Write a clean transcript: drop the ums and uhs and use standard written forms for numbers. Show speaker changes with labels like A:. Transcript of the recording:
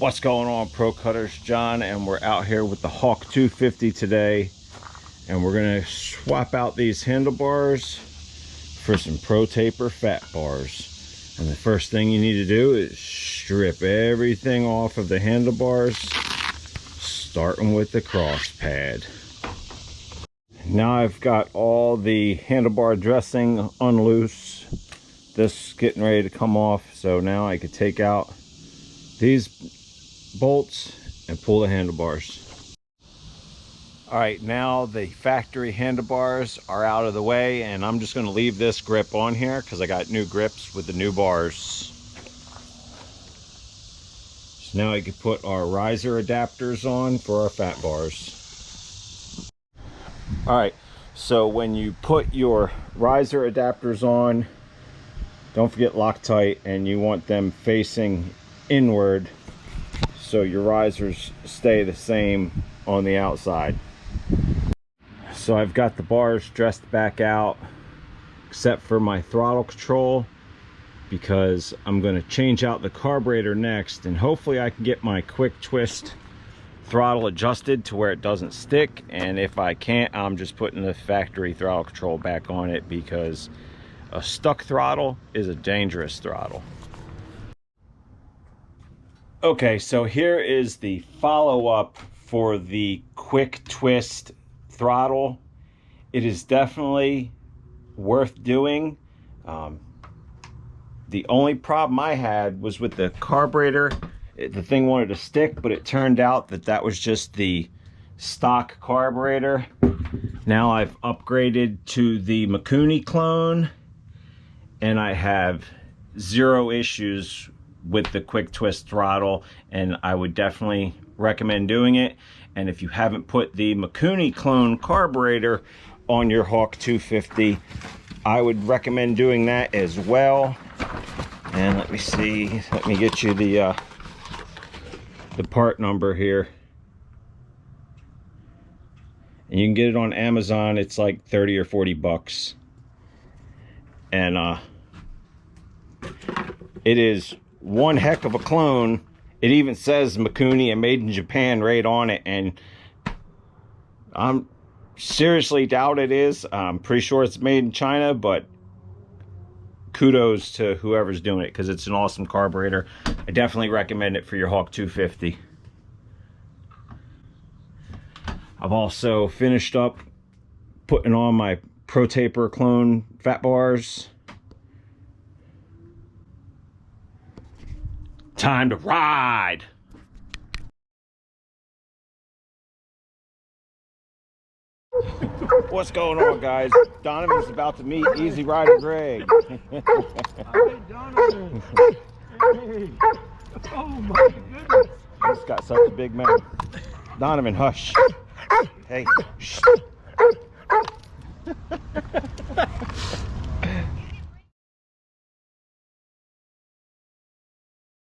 A: What's going on, Pro Cutters? John, and we're out here with the hawk250 today, and we're gonna swap out these handlebars for some protaper fat bars. And the first thing you need to do is strip everything off of the handlebars, starting with the cross pad. Now I've got all the handlebar dressing unloose. This is getting ready to come off, so now I could take out these bolts and pull the handlebars. All right, now the factory handlebars are out of the way, and I'm just going to leave this grip on here because I got new grips with the new bars. So now I can put our riser adapters on for our fat bars. All right, so when you put your riser adapters on, don't forget Loctite, and you want them facing inward so your risers stay the same on the outside. So I've got the bars dressed back out except for my throttle control, because I'm going to change out the carburetor next, and hopefully I can get my quick twist throttle adjusted to where it doesn't stick. And if I can't, I'm just putting the factory throttle control back on it, because a stuck throttle is a dangerous throttle. Okay, so here is the follow-up for the quick twist throttle. It is definitely worth doing. The only problem I had was with the carburetor. The thing wanted to stick, but it turned out that that was just the stock carburetor. Now I've upgraded to the Mikuni clone, and I have zero issues with the quick twist throttle, and I would definitely recommend doing it. And if you haven't put the Mikuni clone carburetor on your hawk250, I would recommend doing that as well. And let me see, let me get you the part number here, and you can get it on Amazon. It's like 30 or 40 bucks, and it is one heck of a clone. It even says Mikuni and made in Japan right on it, and I'm seriously doubt it is. I'm pretty sure it's made in China, but kudos to whoever's doing it, because it's an awesome carburetor. I definitely recommend it for your hawk250. I've also finished up putting on my protaper clone fat bars. Time to ride! What's going on, guys? Donovan's about to meet Easy Rider Greg.
B: Hi, Donovan. Hey. Oh my goodness.
A: He's got such a big mouth. Donovan, hush. Hey. Shh.